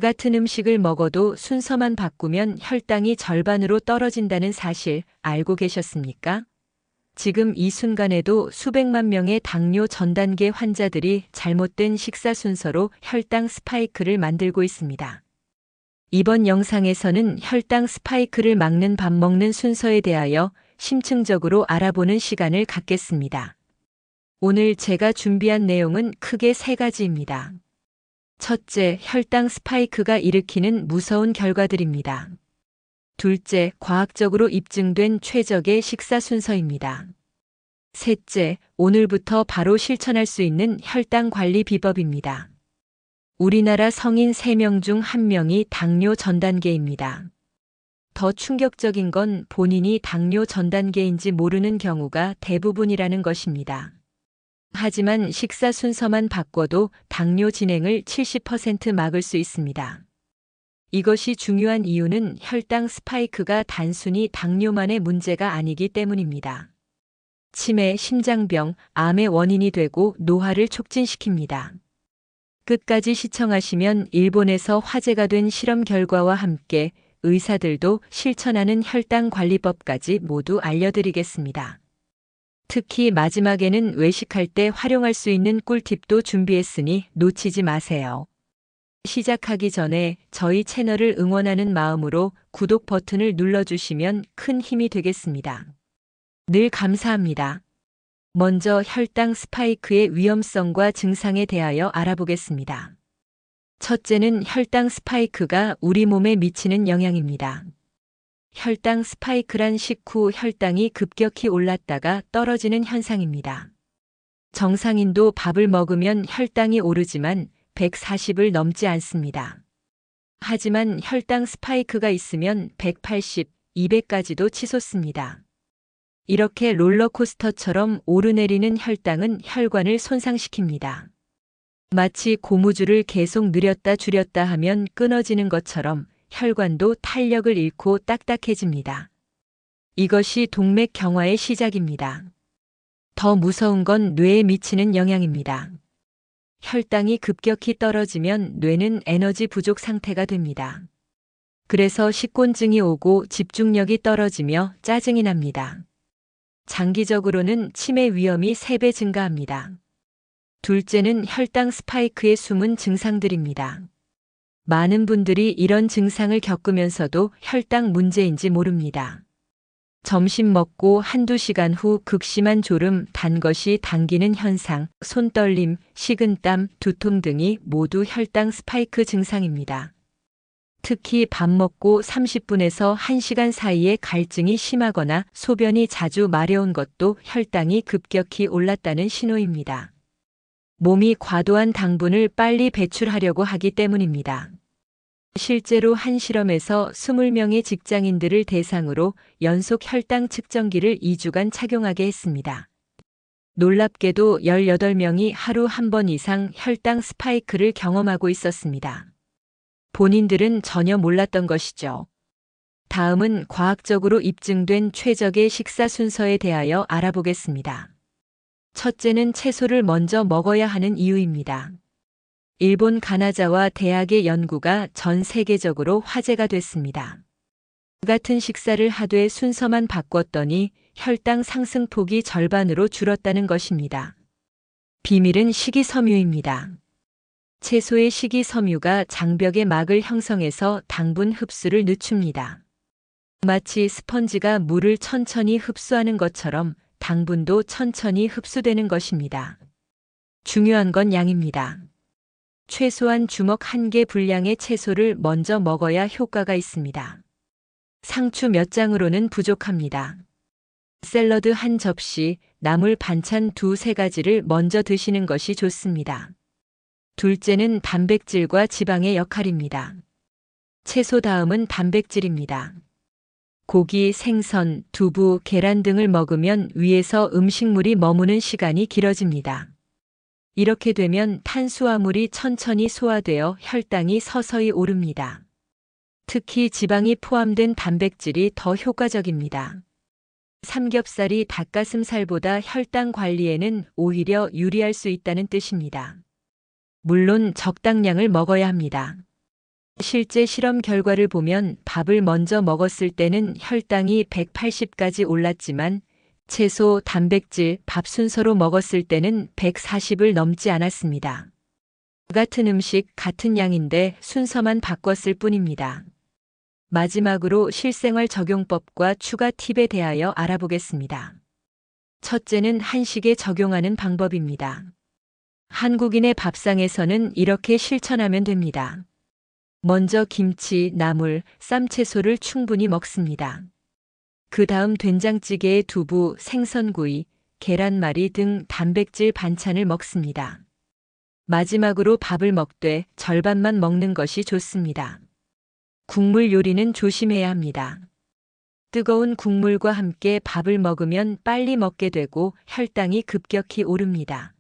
같은 음식을 먹어도 순서만 바꾸면 혈당이 절반으로 떨어진다는 사실 알고 계셨습니까? 지금 이 순간에도 수백만 명의 당뇨 전 단계 환자들이 잘못된 식사 순서로 혈당 스파이크를 만들고 있습니다. 이번 영상에서는 혈당 스파이크를 막는 밥 먹는 순서에 대하여 심층적으로 알아보는 시간을 갖겠습니다. 오늘 제가 준비한 내용은 크게 세 가지입니다. 첫째, 혈당 스파이크가 일으키는 무서운 결과들입니다. 둘째, 과학적으로 입증된 최적의 식사 순서입니다. 셋째, 오늘부터 바로 실천할 수 있는 혈당 관리 비법입니다. 우리나라 성인 3명 중 1명이 당뇨 전 단계입니다. 더 충격적인 건 본인이 당뇨 전 단계인지 모르는 경우가 대부분이라는 것입니다. 하지만 식사 순서만 바꿔도 당뇨 진행을 70% 막을 수 있습니다. 이것이 중요한 이유는 혈당 스파이크가 단순히 당뇨만의 문제가 아니기 때문입니다. 치매, 심장병, 암의 원인이 되고 노화를 촉진시킵니다. 끝까지 시청하시면 일본에서 화제가 된 실험 결과와 함께 의사들도 실천하는 혈당 관리법까지 모두 알려드리겠습니다. 특히 마지막에는 외식할 때 활용할 수 있는 꿀팁도 준비했으니 놓치지 마세요. 시작하기 전에 저희 채널을 응원하는 마음으로 구독 버튼을 눌러주시면 큰 힘이 되겠습니다. 늘 감사합니다. 먼저 혈당 스파이크의 위험성과 증상에 대하여 알아보겠습니다. 첫째는 혈당 스파이크가 우리 몸에 미치는 영향입니다. 혈당 스파이크란 식후 혈당이 급격히 올랐다가 떨어지는 현상입니다. 정상인도 밥을 먹으면 혈당이 오르지만 140을 넘지 않습니다. 하지만 혈당 스파이크가 있으면 180, 200까지도 치솟습니다. 이렇게 롤러코스터처럼 오르내리는 혈당은 혈관을 손상시킵니다. 마치 고무줄을 계속 늘렸다 줄였다 하면 끊어지는 것처럼 혈관도 탄력을 잃고 딱딱해집니다. 이것이 동맥 경화의 시작입니다. 더 무서운 건 뇌에 미치는 영향입니다. 혈당이 급격히 떨어지면 뇌는 에너지 부족 상태가 됩니다. 그래서 식곤증이 오고 집중력이 떨어지며 짜증이 납니다. 장기적으로는 치매 위험이 3배 증가합니다. 둘째는 혈당 스파이크의 숨은 증상들입니다. 많은 분들이 이런 증상을 겪으면서도 혈당 문제인지 모릅니다. 점심 먹고 한두 시간 후 극심한 졸음, 단 것이 당기는 현상, 손떨림, 식은땀, 두통 등이 모두 혈당 스파이크 증상입니다. 특히 밥 먹고 30분에서 1시간 사이에 갈증이 심하거나 소변이 자주 마려운 것도 혈당이 급격히 올랐다는 신호입니다. 몸이 과도한 당분을 빨리 배출하려고 하기 때문입니다. 실제로 한 실험에서 20명의 직장인들을 대상으로 연속 혈당 측정기를 2주간 착용하게 했습니다. 놀랍게도 18명이 하루 한 번 이상 혈당 스파이크를 경험하고 있었습니다. 본인들은 전혀 몰랐던 것이죠. 다음은 과학적으로 입증된 최적의 식사 순서에 대하여 알아보겠습니다. 첫째는 채소를 먼저 먹어야 하는 이유입니다. 일본 가나자와 대학의 연구가 전 세계적으로 화제가 됐습니다. 같은 식사를 하되 순서만 바꿨더니 혈당 상승폭이 절반으로 줄었다는 것입니다. 비밀은 식이섬유입니다. 채소의 식이섬유가 장벽의 막을 형성해서 당분 흡수를 늦춥니다. 마치 스펀지가 물을 천천히 흡수하는 것처럼 당분도 천천히 흡수되는 것입니다. 중요한 건 양입니다. 최소한 주먹 1개 분량의 채소를 먼저 먹어야 효과가 있습니다. 상추 몇 장으로는 부족합니다. 샐러드 한 접시, 나물 반찬 2-3가지를 먼저 드시는 것이 좋습니다. 둘째는 단백질과 지방의 역할입니다. 채소 다음은 단백질입니다. 고기, 생선, 두부, 계란 등을 먹으면 위에서 음식물이 머무는 시간이 길어집니다. 이렇게 되면 탄수화물이 천천히 소화되어 혈당이 서서히 오릅니다. 특히 지방이 포함된 단백질이 더 효과적입니다. 삼겹살이 닭가슴살보다 혈당 관리에는 오히려 유리할 수 있다는 뜻입니다. 물론 적당량을 먹어야 합니다. 실제 실험 결과를 보면 밥을 먼저 먹었을 때는 혈당이 180까지 올랐지만 채소, 단백질, 밥 순서로 먹었을 때는 140을 넘지 않았습니다. 같은 음식, 같은 양인데 순서만 바꿨을 뿐입니다. 마지막으로 실생활 적용법과 추가 팁에 대하여 알아보겠습니다. 첫째는 한식에 적용하는 방법입니다. 한국인의 밥상에서는 이렇게 실천하면 됩니다. 먼저 김치, 나물, 쌈채소를 충분히 먹습니다. 그 다음 된장찌개에 두부, 생선구이, 계란말이 등 단백질 반찬을 먹습니다. 마지막으로 밥을 먹되 절반만 먹는 것이 좋습니다. 국물 요리는 조심해야 합니다. 뜨거운 국물과 함께 밥을 먹으면 빨리 먹게 되고 혈당이 급격히 오릅니다.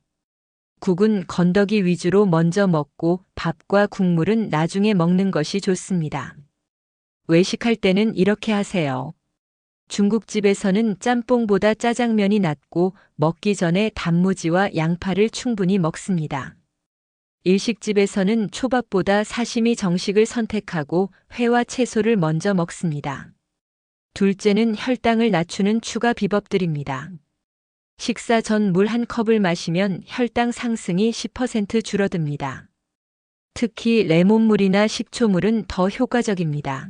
국은 건더기 위주로 먼저 먹고 밥과 국물은 나중에 먹는 것이 좋습니다. 외식할 때는 이렇게 하세요. 중국집에서는 짬뽕보다 짜장면이 낫고 먹기 전에 단무지와 양파를 충분히 먹습니다. 일식집에서는 초밥보다 사시미 정식을 선택하고 회와 채소를 먼저 먹습니다. 둘째는 혈당을 낮추는 추가 비법들입니다. 식사 전 물 한 컵을 마시면 혈당 상승이 10% 줄어듭니다. 특히 레몬물이나 식초물은 더 효과적입니다.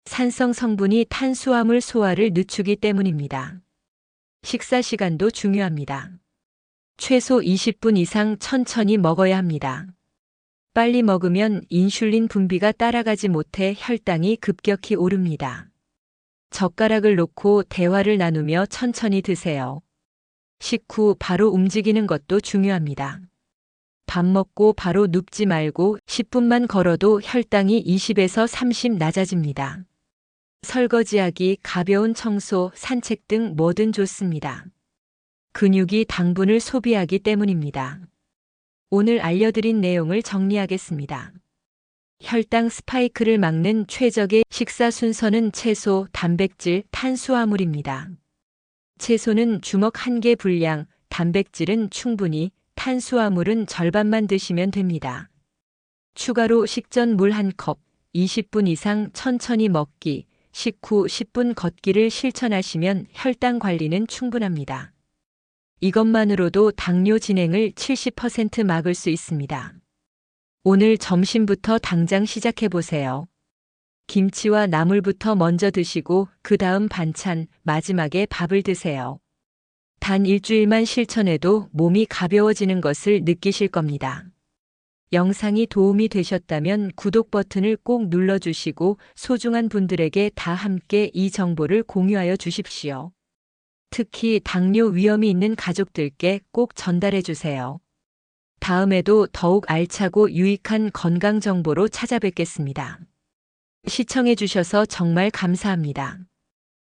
산성 성분이 탄수화물 소화를 늦추기 때문입니다. 식사 시간도 중요합니다. 최소 20분 이상 천천히 먹어야 합니다. 빨리 먹으면 인슐린 분비가 따라가지 못해 혈당이 급격히 오릅니다. 젓가락을 놓고 대화를 나누며 천천히 드세요. 식후 바로 움직이는 것도 중요합니다. 밥 먹고 바로 눕지 말고 10분만 걸어도 혈당이 20에서 30 낮아집니다. 설거지하기, 가벼운 청소, 산책 등 뭐든 좋습니다. 근육이 당분을 소비하기 때문입니다. 오늘 알려드린 내용을 정리하겠습니다. 혈당 스파이크를 막는 최적의 식사 순서는 채소, 단백질, 탄수화물입니다. 채소는 주먹 1개 분량, 단백질은 충분히, 탄수화물은 절반만 드시면 됩니다. 추가로 식전 물 1컵, 20분 이상 천천히 먹기, 식후 10분 걷기를 실천하시면 혈당 관리는 충분합니다. 이것만으로도 당뇨 진행을 70% 막을 수 있습니다. 오늘 점심부터 당장 시작해보세요. 김치와 나물부터 먼저 드시고 그 다음 반찬, 마지막에 밥을 드세요. 단 일주일만 실천해도 몸이 가벼워지는 것을 느끼실 겁니다. 영상이 도움이 되셨다면 구독 버튼을 꼭 눌러주시고 소중한 분들에게 다 함께 이 정보를 공유하여 주십시오. 특히 당뇨 위험이 있는 가족들께 꼭 전달해 주세요. 다음에도 더욱 알차고 유익한 건강 정보로 찾아뵙겠습니다. 시청해 주셔서 정말 감사합니다.